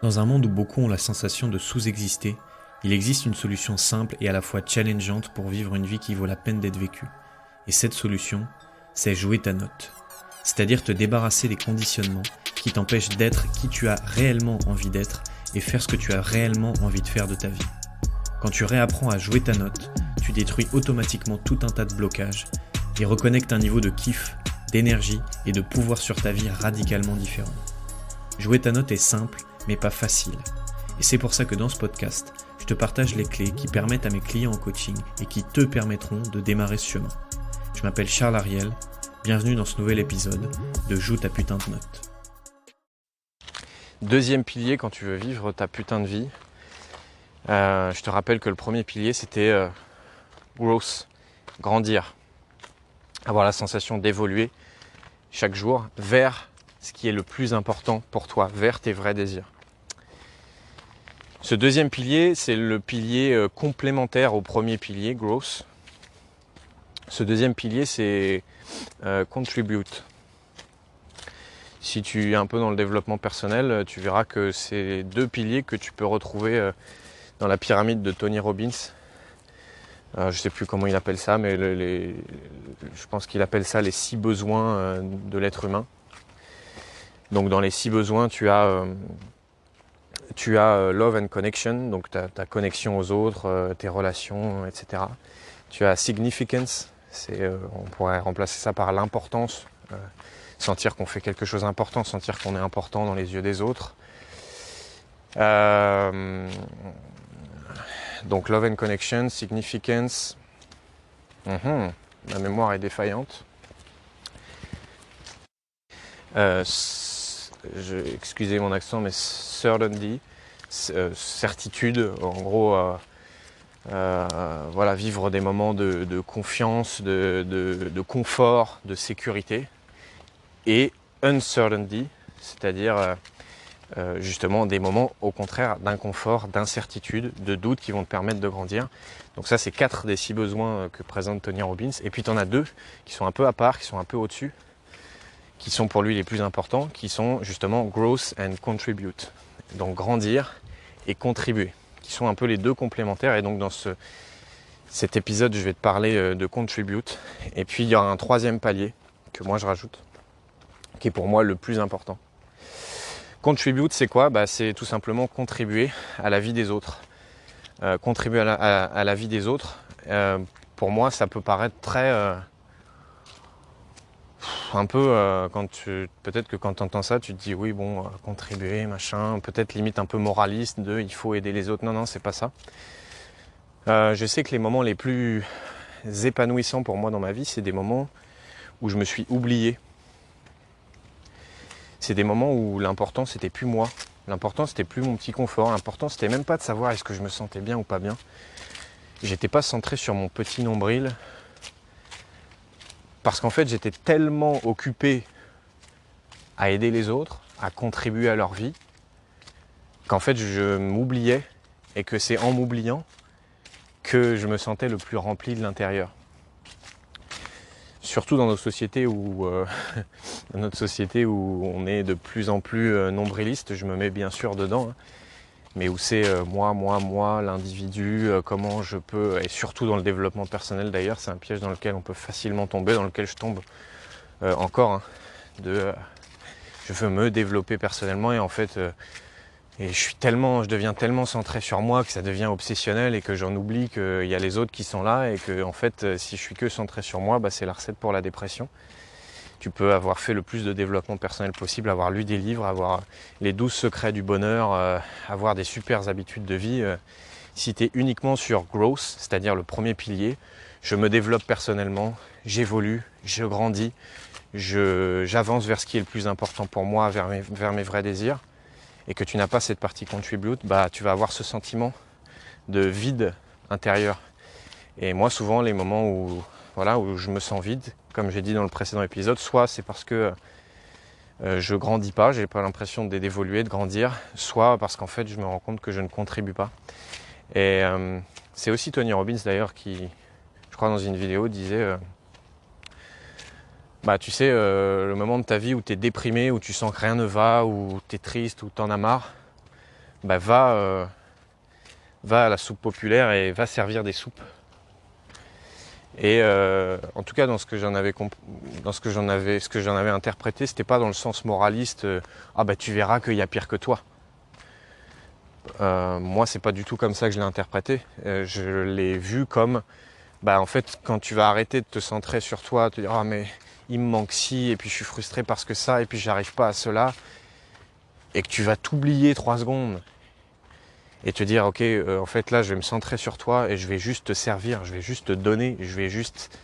Dans un monde où beaucoup ont la sensation de sous-exister, il existe une solution simple et à la fois challengeante pour vivre une vie qui vaut la peine d'être vécue. Et cette solution, c'est jouer ta note. C'est-à-dire te débarrasser des conditionnements qui t'empêchent d'être qui tu as réellement envie d'être et faire ce que tu as réellement envie de faire de ta vie. Quand tu réapprends à jouer ta note, tu détruis automatiquement tout un tas de blocages et reconnectes un niveau de kiff, d'énergie et de pouvoir sur ta vie radicalement différent. Jouer ta note est simple, mais pas facile. Et c'est pour ça que dans ce podcast, je te partage les clés qui permettent à mes clients en coaching et qui te permettront de démarrer ce chemin. Je m'appelle Charles Ariel, bienvenue dans ce nouvel épisode de Joue ta putain de note. Deuxième pilier quand tu veux vivre ta putain de vie. Je te rappelle que le premier pilier c'était growth, grandir, avoir la sensation d'évoluer chaque jour vers ce qui est le plus important pour toi, vers tes vrais désirs. Ce deuxième pilier, c'est le pilier complémentaire au premier pilier, growth. Ce deuxième pilier, c'est contribute. Si tu es un peu dans le développement personnel, tu verras que c'est deux piliers que tu peux retrouver dans la pyramide de Tony Robbins. Je ne sais plus comment il appelle ça, mais je pense qu'il appelle ça les 6 besoins de l'être humain. Donc dans les 6 besoins, tu as love and connection, donc ta connexion aux autres, tes relations, etc. Tu as significance, on pourrait remplacer ça par l'importance, sentir qu'on fait quelque chose d'important, sentir qu'on est important dans les yeux des autres. Donc love and connection, significance, ma mémoire est défaillante. Excusez mon accent, mais certainty, certitude, en gros, voilà, vivre des moments de confiance, de confort, de sécurité. Et uncertainty, c'est-à-dire justement des moments au contraire d'inconfort, d'incertitude, de doute qui vont te permettre de grandir. Donc ça, c'est 4 des 6 besoins que présente Tony Robbins. Et puis tu en as 2 qui sont un peu à part, qui sont un peu au-dessus, qui sont pour lui les plus importants, qui sont justement growth and contribute. Donc grandir et contribuer, qui sont un peu les deux complémentaires. Et donc dans cet épisode, je vais te parler de contribute. Et puis il y aura un troisième palier que moi je rajoute, qui est pour moi le plus important. Contribute, c'est quoi ? C'est tout simplement contribuer à la vie des autres. Contribuer à la vie des autres, pour moi, ça peut paraître très... un peu, peut-être que quand tu entends ça, tu te dis oui, bon, contribuer, machin, peut-être limite un peu moraliste de il faut aider les autres. Non, c'est pas ça. Je sais que les moments les plus épanouissants pour moi dans ma vie, c'est des moments où je me suis oublié. C'est des moments où l'important c'était plus moi, l'important c'était plus mon petit confort, l'important c'était même pas de savoir est-ce que je me sentais bien ou pas bien. J'étais pas centré sur mon petit nombril parce qu'en fait j'étais tellement occupé à aider les autres, à contribuer à leur vie, qu'en fait je m'oubliais et que c'est en m'oubliant que je me sentais le plus rempli de l'intérieur. Surtout dans nos sociétés où on est de plus en plus nombriliste, je me mets bien sûr dedans, mais où c'est moi, l'individu, comment je peux, et surtout dans le développement personnel d'ailleurs, c'est un piège dans lequel on peut facilement tomber, dans lequel je tombe encore, je veux me développer personnellement et en fait, et je deviens tellement centré sur moi que ça devient obsessionnel et que j'en oublie qu'il y a les autres qui sont là et que en fait, si je suis que centré sur moi, c'est la recette pour la dépression. Tu peux avoir fait le plus de développement personnel possible, avoir lu des livres, avoir les 12 secrets du bonheur, avoir des super habitudes de vie. Si tu es uniquement sur growth, c'est-à-dire le premier pilier, je me développe personnellement, j'évolue, je grandis, j'avance vers ce qui est le plus important pour moi, vers mes vrais désirs, et que tu n'as pas cette partie contribute, tu vas avoir ce sentiment de vide intérieur. Et moi, souvent, les moments où je me sens vide, comme j'ai dit dans le précédent épisode, soit c'est parce que je grandis pas, j'ai pas l'impression d'évoluer, de grandir, soit parce qu'en fait, je me rends compte que je ne contribue pas. Et c'est aussi Tony Robbins d'ailleurs qui, je crois dans une vidéo, disait tu sais, le moment de ta vie où tu es déprimé, où tu sens que rien ne va, où tu es triste, où tu en as marre, va à la soupe populaire et va servir des soupes. Et en tout cas, dans ce que j'en avais interprété, c'était pas dans le sens moraliste. Tu verras qu'il y a pire que toi. Moi, c'est pas du tout comme ça que je l'ai interprété. Je l'ai vu comme, en fait, quand tu vas arrêter de te centrer sur toi, te dire ah mais il me manque ci, et puis je suis frustré parce que ça, et puis j'arrive pas à cela, et que tu vas t'oublier 3 secondes. Et te dire, ok, en fait là je vais me centrer sur toi et je vais juste te servir, je vais juste te donner, je vais juste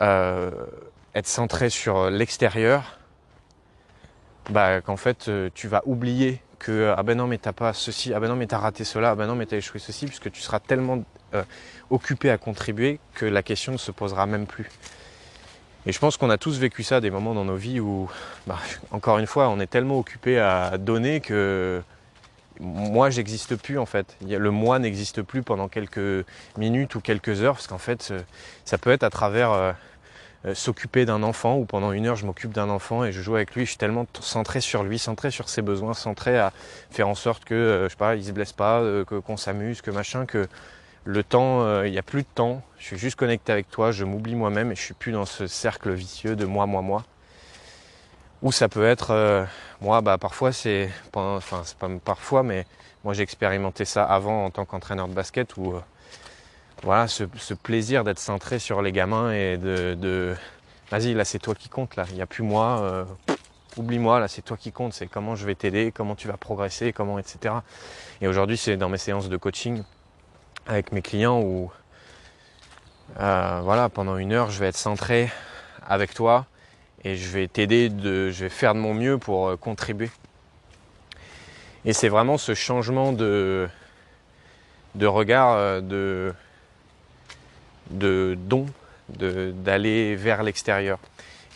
être centré sur l'extérieur, qu'en fait tu vas oublier que ah ben non mais t'as pas ceci, ah ben non mais t'as raté cela, ah ben non mais t'as échoué ceci, puisque tu seras tellement occupé à contribuer que la question ne se posera même plus. Et je pense qu'on a tous vécu ça, des moments dans nos vies où, encore une fois, on est tellement occupé à donner que moi j'existe plus en fait. Le moi n'existe plus pendant quelques minutes ou quelques heures, parce qu'en fait ça peut être à travers s'occuper d'un enfant, ou pendant 1 heure je m'occupe d'un enfant et je joue avec lui, je suis tellement centré sur lui, centré sur ses besoins, centré à faire en sorte que il se blesse pas, qu'on s'amuse, que machin, que le temps, il n'y a plus de temps, je suis juste connecté avec toi, je m'oublie moi-même et je suis plus dans ce cercle vicieux de moi. Ou ça peut être, parfois c'est pas parfois, mais moi j'ai expérimenté ça avant en tant qu'entraîneur de basket, où ce plaisir d'être centré sur les gamins et de vas-y là c'est toi qui compte, là il n'y a plus moi, oublie-moi, là c'est toi qui compte, c'est comment je vais t'aider, comment tu vas progresser, comment etc. Et aujourd'hui c'est dans mes séances de coaching avec mes clients où pendant 1 heure je vais être centré avec toi et je vais t'aider, je vais faire de mon mieux pour contribuer. Et c'est vraiment ce changement de regard, de don, d'aller vers l'extérieur.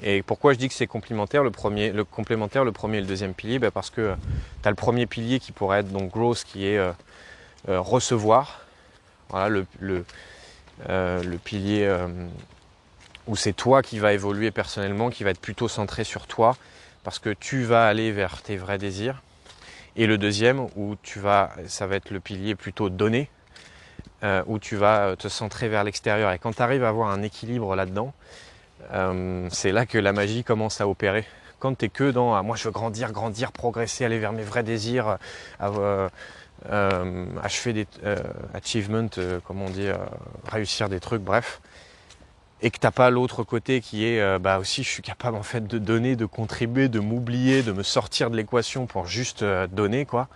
Et pourquoi je dis que c'est complémentaire, le premier et le deuxième pilier, parce que tu as le premier pilier qui pourrait être donc growth, qui est recevoir. Voilà le pilier où c'est toi qui vas évoluer personnellement, qui va être plutôt centré sur toi, parce que tu vas aller vers tes vrais désirs. Et le deuxième, ça va être le pilier plutôt donné, où tu vas te centrer vers l'extérieur. Et quand tu arrives à avoir un équilibre là-dedans, c'est là que la magie commence à opérer. Quand tu es que dans moi je veux grandir, progresser, aller vers mes vrais désirs, achever des achievements, réussir des trucs, bref, et que tu n'as pas l'autre côté qui est aussi je suis capable en fait de donner, de contribuer, de m'oublier, de me sortir de l'équation pour juste donner, quoi.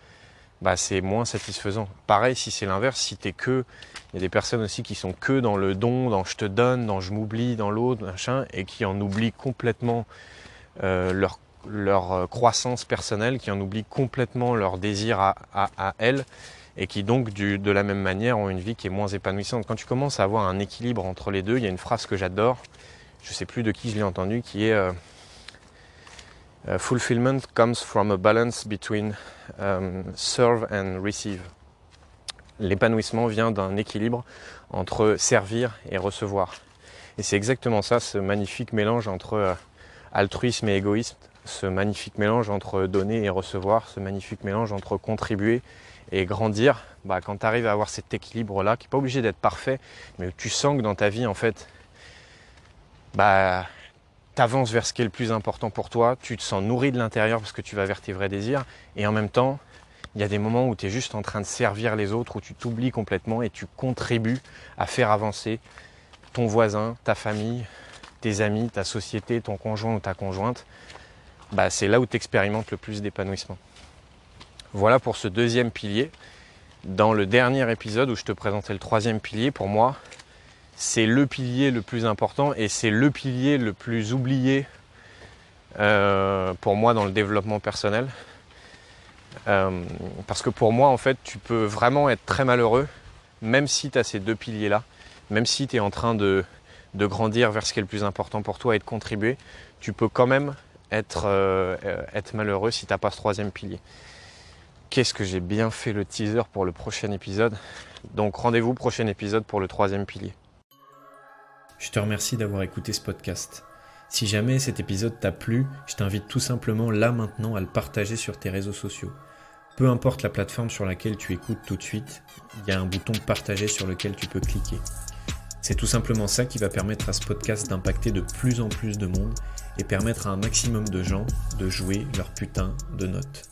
C'est moins satisfaisant. Pareil si c'est l'inverse, si t'es il y a des personnes aussi qui sont que dans le don, dans je te donne, dans je m'oublie, dans l'autre, machin, et qui en oublient complètement leur croissance personnelle, qui en oublient complètement leur désir à elles, et qui donc de la même manière ont une vie qui est moins épanouissante. Quand tu commences à avoir un équilibre entre les deux, il y a une phrase que j'adore, je ne sais plus de qui je l'ai entendue, qui est fulfillment comes from a balance between serve and receive. L'épanouissement vient d'un équilibre entre servir et recevoir. Et c'est exactement ça, ce magnifique mélange entre altruisme et égoïsme, ce magnifique mélange entre donner et recevoir, ce magnifique mélange entre contribuer et grandir. Quand tu arrives à avoir cet équilibre-là, qui n'est pas obligé d'être parfait, mais tu sens que dans ta vie, en fait, tu avances vers ce qui est le plus important pour toi, tu te sens nourri de l'intérieur parce que tu vas vers tes vrais désirs, et en même temps, il y a des moments où tu es juste en train de servir les autres, où tu t'oublies complètement et tu contribues à faire avancer ton voisin, ta famille, tes amis, ta société, ton conjoint ou ta conjointe. C'est là où tu expérimentes le plus d'épanouissement. Voilà pour ce deuxième pilier. Dans le dernier épisode où je te présentais le troisième pilier, pour moi, c'est le pilier le plus important et c'est le pilier le plus oublié pour moi dans le développement personnel. Parce que pour moi, en fait, tu peux vraiment être très malheureux, même si tu as ces deux piliers-là, même si tu es en train de grandir vers ce qui est le plus important pour toi et de contribuer, tu peux quand même être malheureux si tu n'as pas ce troisième pilier. Qu'est-ce que j'ai bien fait le teaser pour le prochain épisode. Donc rendez-vous prochain épisode pour le troisième pilier. Je te remercie d'avoir écouté ce podcast. Si jamais cet épisode t'a plu, je t'invite tout simplement là maintenant à le partager sur tes réseaux sociaux. Peu importe la plateforme sur laquelle tu écoutes tout de suite, il y a un bouton partager sur lequel tu peux cliquer. C'est tout simplement ça qui va permettre à ce podcast d'impacter de plus en plus de monde et permettre à un maximum de gens de jouer leur putain de notes.